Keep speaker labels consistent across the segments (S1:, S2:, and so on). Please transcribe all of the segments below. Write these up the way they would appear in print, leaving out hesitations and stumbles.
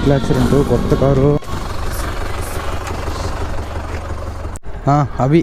S1: Triple accident కొత్త car అవి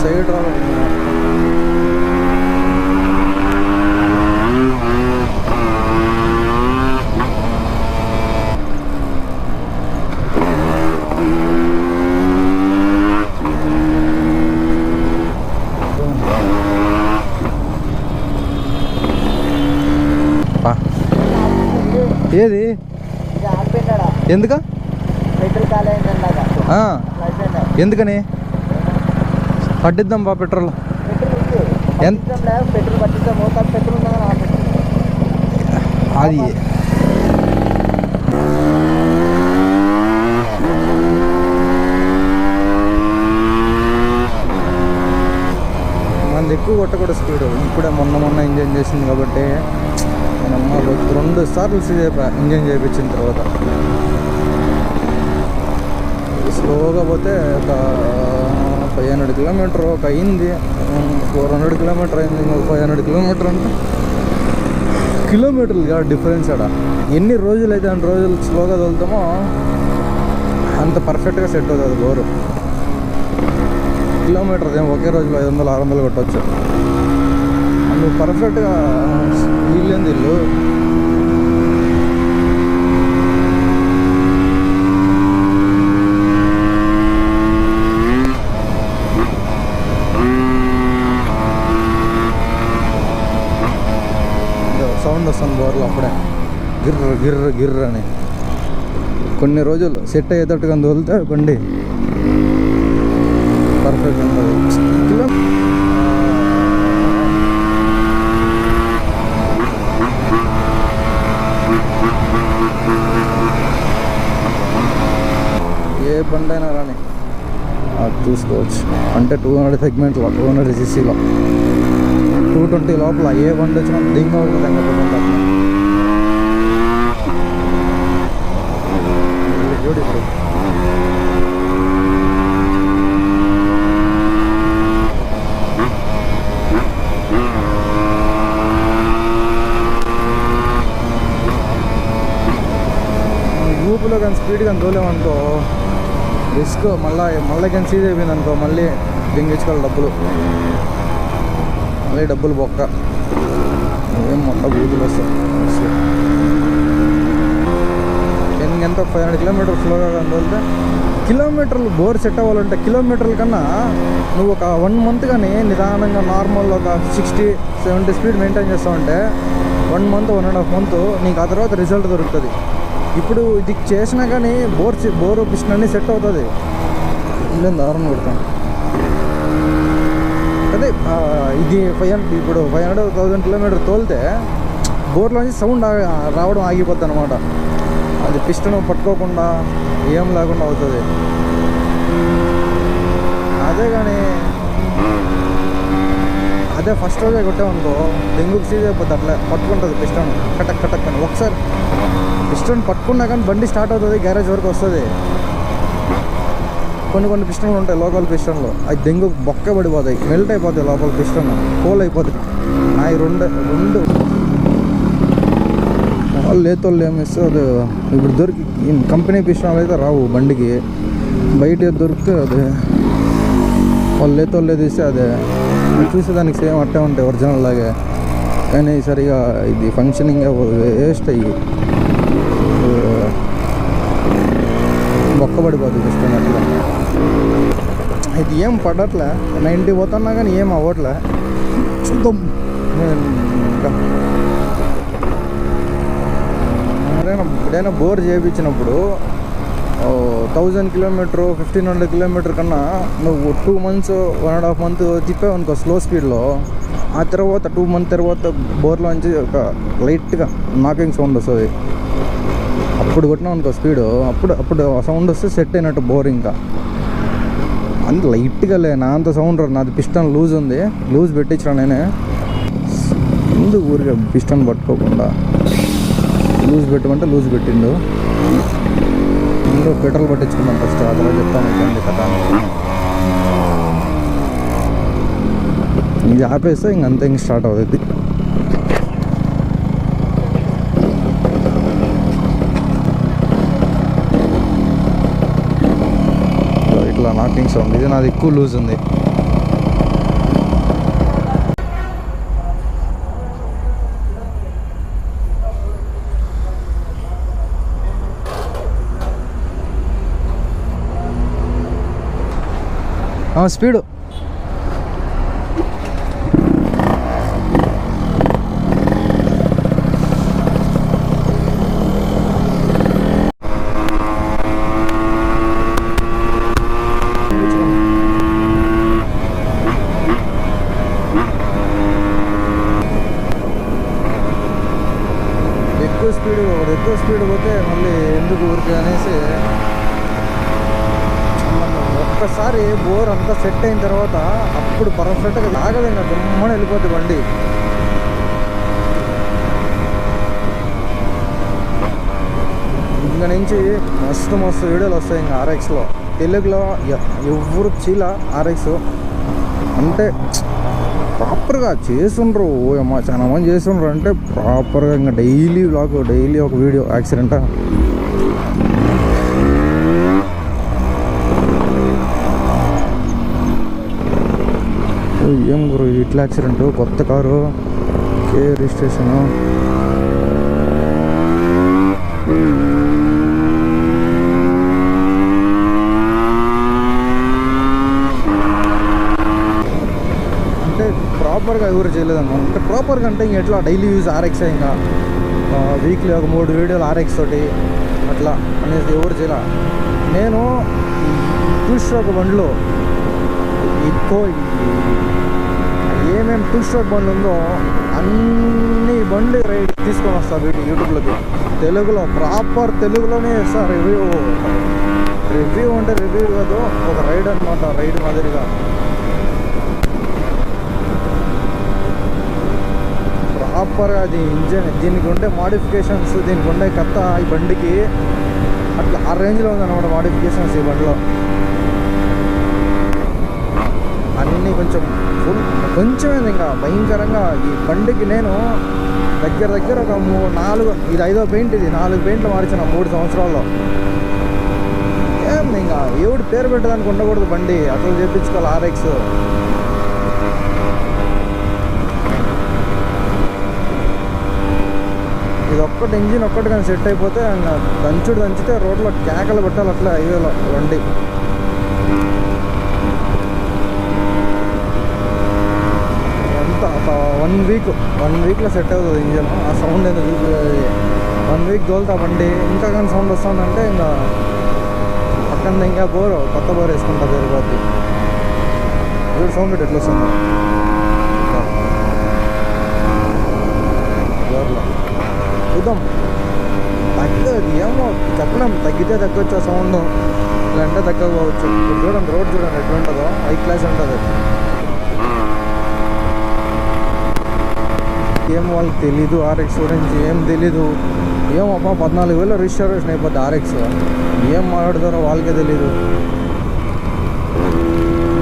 S1: side ఏది ఎందుక ఎందుకని పట్టిద్దాం బా పెట్రోల్ అది మనది ఎక్కువ కొట్టకూడదు స్పీడ్. ఇప్పుడే మొన్న ఇంజన్ చేసింది కాబట్టి మనమ్మ 2 సార్లు ఇంజన్ చేయించిన తర్వాత స్లోగా పోతే ఒక 500 కిలోమీటర్ ఒక అయింది, 400 కిలోమీటర్ అయింది, ఇంకొక 500 కిలోమీటర్ అంటే కిలోమీటర్లు కాదు డిఫరెన్స్. అక్కడ ఎన్ని రోజులు అయితే అన్ని రోజులు స్లోగా తోలుతామో అంత పర్ఫెక్ట్గా సెట్ అవుతుంది బోరు. కిలోమీటర్స్ ఏమో ఒకే రోజులో 500-600 కొట్టవచ్చు. నువ్వు పర్ఫెక్ట్గా వీళ్ళేంది ఇల్లు సౌండ్ వస్తుంది బోర్లో అప్పుడే గిర్ర గిర్ర గిర్ర అని. కొన్ని రోజులు సెట్ అయ్యేటట్టుగా తోలితే బండి పర్ఫెక్ట్ ఉంటుంది. ఏ బండి అయినా రాని అది చూసుకోవచ్చు. అంటే 200 సెగ్మెంట్లో 200 cc 220 లోపల ఏ బండి వచ్చినా దింగ అవుతుంది. చూడు ఇప్పుడు ఊపులో కానీ స్పీడ్గా తోలేమనుకో రిస్క్. మళ్ళీ కానీ సీజ్ అయిపోయింది అనుకో మళ్ళీ దింగించుకోవాలి డబ్బులు బొక్క. ఏం మొత్తం ఊపులు వస్తాయి. ఎంత 500 కిలోమీటర్ స్లోగా కానీ తోలితే కిలోమీటర్లు బోర్ సెట్ అవ్వాలంటే కిలోమీటర్ల కన్నా నువ్వు ఒక 1 month కానీ నిదానంగా నార్మల్ ఒక 60-70 స్పీడ్ మెయింటైన్ చేస్తావంటే 1 month 1.5 month నీకు ఆ తర్వాత రిజల్ట్ దొరుకుతుంది. ఇప్పుడు ఇది చేసినా కానీ బోర్ పిస్టన్ అన్నీ సెట్ అవుతుంది. నేను దారుణం కొడతాను అదే ఇది 500,000 కిలోమీటర్ తోలితే బోర్లోంచి సౌండ్ రావడం ఆగిపోద్ది అనమాట. అది పిస్టన్ పట్టుకోకుండా ఏం లేకుండా అవుతుంది. అదే ఫస్ట్ రోజే కొట్టామనుకో డెంగ్యూకి సీజ్ అయిపోద్ది. అట్లా పట్టుకుంటుంది పిస్టన్ కటక్ కటక్ అని. ఒకసారి పిస్టన్ పట్టుకున్నా కానీ బండి స్టార్ట్ అవుతుంది, గ్యారేజ్ వరకు వస్తుంది. కొన్ని పిస్టన్లు ఉంటాయి లోకల్ పిస్టన్లు, అవి దెంగు బొక్క పడిపోతాయి, మెల్ట్ అయిపోతాయి లోపల పిస్టన్, హోల్ అయిపోతాయి. అవి రెండు వాళ్ళు లేతోళ్ళు ఏమిస్తే అది ఇప్పుడు దొరికి కంపెనీ పిస్టన్లు అయితే రావు బండికి, బయట దొరికితే అదే వాళ్ళు లేతోళ్ళే తీస్తే అదే చూసేదానికి సేమ్ అట్టే ఉంటాయి ఒరిజినల్ లాగే, కానీ సరిగా ఇది ఫంక్షనింగ్ వేస్ట్ అయ్యి బొక్కబడిపోతుంది జస్ట్ అట్లా. ఇది ఏం పడట్లే, 90 పోతున్నా కానీ ఏం అవ్వట్లే. చూద్దాం ఇంకా ఎప్పుడైనా బోర్ చేయించినప్పుడు 1000 కిలోమీటర్ 1500 కిలోమీటర్ కన్నా నువ్వు 2 months 1.5 months తిప్పావు అనుకో స్లో స్పీడ్లో, ఆ తర్వాత 2 months తర్వాత బోర్లో నుంచి ఒక లైట్గా నాకింగ్ సౌండ్ వస్తుంది. అప్పుడు కొట్టినావు అనుకో స్పీడ్, అప్పుడు సౌండ్ వస్తే సెట్ అయినట్టు బోర్. ఇంకా అంత లైట్గా నా అంత సౌండ్ రాదు. నాది పిస్టన్ లూజ్ ఉంది, లూజ్ పెట్టించిన నేనే. ముందు ఊరిగా పిస్టన్ పట్టుకోకుండా లూజ్ పెట్టమంటే లూజ్ పెట్టిండు. ముందు పెట్రోల్ పట్టించుకున్నాం ఫస్ట్, ఆ తర్వాత చెప్తాను ఏంటి కదా. ఇది ఆపేస్తే ఇంకంతే, ఇంక స్టార్ట్ అవుతుంది. ఇట్లా నాకింగ్ సౌండ్, ఇది నాది ఎక్కువ లూజ్ ఉంది. స్పీడు ఎక్కువ స్పీడ్ పోతే మళ్ళీ ఎందుకు ఊరికి అనేసి ఒక్కసారి బోర్ అంతా సెట్ అయిన తర్వాత అప్పుడు పర్ఫెక్ట్గా లాగదు, ఇంకా గమ్మని వెళ్ళిపోతుంది బండి. ఇంకా నుంచి మస్తు వీడియోలు వస్తాయి ఇంకా RXలో. తెలుగులో ఎవరు చీల RX అంటే ప్రాపర్గా చేస్తుండ్రు. అమ్మా చాలా మంది చేస్తుండ్రు అంటే ప్రాపర్గా ఇంకా డైలీ వ్లాగ్, డైలీ ఒక వీడియో. యాక్సిడెంటా ఏం గురు ఇట్లా యాక్సిడెంట్, కొత్త కారు, కే రిజిస్ట్రేషను. అంటే ప్రాపర్గా ఎవరు చేయలేదమ్మా. అంటే ప్రాపర్గా అంటే ఇంక ఎట్లా డైలీ యూజ్ RX, ఇంకా వీక్లీ ఒక 3 వీడియోలు RX తోటి అట్లా అనేది ఎవరు చేయాల. నేను 2 stroke బండిలో ఎక్కువ ఏమేమి 2 stroke బండ్లు ఉందో అన్ని బండి రైడ్ తీసుకొని వస్తా వీటి యూట్యూబ్లోకి. తెలుగులో ప్రాపర్ తెలుగులోనే వేస్తా రివ్యూ అంటే రివ్యూ కాదు, ఒక రైడ్ అనమాట. రైడ్ మాదిరిగా ప్రాపర్గా అది ఇంజన్, దీనికి ఉండే మాడిఫికేషన్స్, దీనికి ఉండే కథ ఈ బండికి అట్లా ఆ రేంజ్లో ఉందన్నమాట మాడిఫికేషన్స్ ఈ బండిలో. అన్నీ కొంచెమైంది ఇంకా భయంకరంగా. ఈ బండికి నేను దగ్గర ఒక 4, ఇది 5వ పెయింట్, ఇది 4 పెయింట్లు మార్చిన 3 సంవత్సరాల్లో. ఏం ఇంకా ఎవడు పేరు పెట్టడానికి ఉండకూడదు బండి, అట్లా చేయించుకోవాలి RX. ఇది ఒక్కటి ఇంజిన్ ఒక్కటి కానీ సెట్ అయిపోతే ఇంకా దంచితే రోడ్లో కేకలు పెట్టాలి అట్లా హైవేలో బండి. ఒక 1 వీక్లో సెట్ అవుతుంది ఇంజన్. ఆ సౌండ్ ఎందుకు 1 వీక్ తోలుతా బండి, ఇంకా కానీ సౌండ్ వస్తుందంటే ఇంకా పక్కన ఇంకా కొత్త బోర్ వేసుకుంటా సరిపోద్ది. వీడు సౌండ్ ఎట్లా వస్తుంది బోర్లో చూద్దాం. తగ్గదు ఏమో చెప్పలేం, తగ్గితే తగ్గొచ్చు ఆ సౌండ్, లేదంటే తగ్గకపోవచ్చు. ఇప్పుడు చూడండి రోడ్ చూడండి ఎట్లా ఉంటుందో, హై క్లాస్ ఉంటుంది. ఏం వాళ్ళకి తెలీదు RX గురించి, ఏం తెలీదు. ఏమబ్బా 14,000 రిజిస్ట్రేషన్ అయిపోద్ది RX, ఏం మాట్లాడతారో వాళ్ళకే తెలీదు.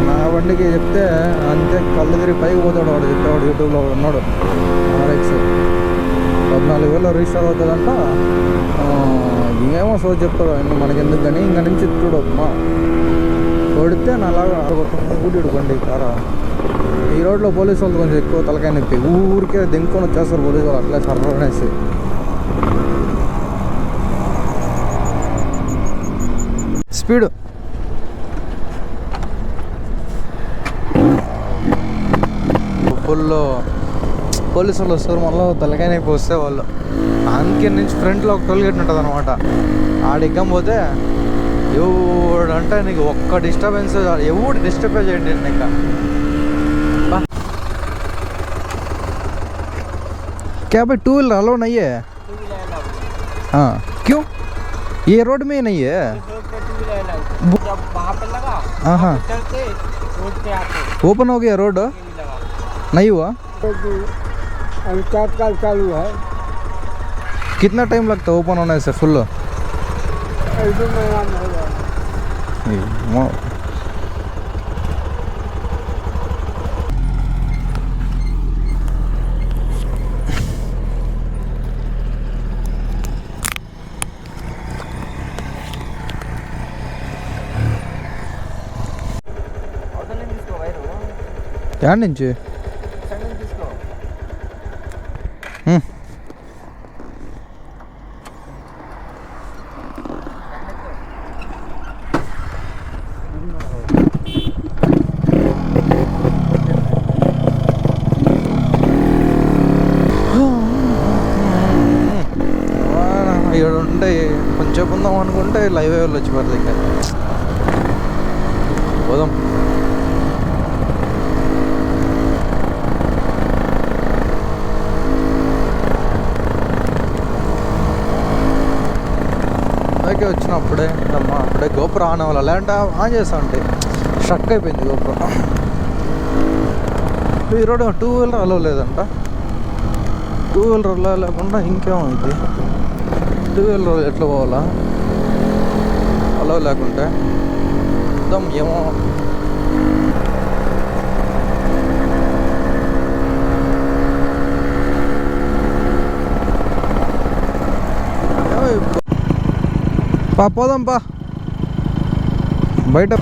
S1: నా బండికి చెప్తే అంతే కళ్ళు తిరిగి పైకి పోతాడు. వాడు చెప్పేవాడు యూట్యూబ్లో ఉన్నాడు, RX 14,000 రిజిస్టర్ అవుతుందంట. ఏమో సో చెప్తాడు, మనకెందుకు కానీ ఇంకా నుంచి చూడు మా కొడితే నాలాగా బండి కారా ఈ రోడ్లో పోలీసు వాళ్ళు కొంచెం ఎక్కువ తలకాయ నొప్పి, ఊరికే దింకొని వచ్చేస్తారు పోలీసు వాళ్ళు అట్లా సర్వనేసి. స్పీడు ఫుల్ పోలీసు వాళ్ళు వస్తారు, మళ్ళీ తలకాయ నొప్పి వస్తే వాళ్ళు అందుకే నుంచి ఫ్రంట్లో ఒక టోల్ గేట్ ఉంటుంది అనమాట. ఆడిగ్గం పోతే ఎవడంటే నీకు ఒక్క డిస్టర్బెన్స్, ఎవడు డిస్టర్బ్ చేయండి ఇంకా. क्या भाई 2 व्हीलर अलाउ नहीं है? हाँ क्यों? ये रोड में नहीं है? हाँ हाँ ओपन हो गया रोड, नहीं हुआ
S2: अभी तत्काल चालू है।
S1: कितना टाइम लगता है ओपन होने से फुल?
S2: 1-2 महीना में हो जाएगा।
S1: యాడ్ నుంచి ఇక్కడ ఉంటే కొంచెం ఉందాం అనుకుంటే లైవ్ వాళ్ళు వచ్చి పడుతుంది. ఇంకా పోదాం. ఓకే వచ్చినప్పుడే అప్పుడే గోపురం ఆన్ అవ్వాలి, లేదంటే ఆన్ చేస్తా ఉంటే స్ట్రక్ అయిపోయింది గోపురం. ఈ రోడ్ 2 వీలర్ అలవ్ లేదంట. 2 వీలర్ అలవ్ లేకుండా ఇంకేమైంది? 2 వీలర్ ఎట్లా పోవాలా అలవ్ లేకుంటే? చూద్దాం ఏమో. పోదాం బయట.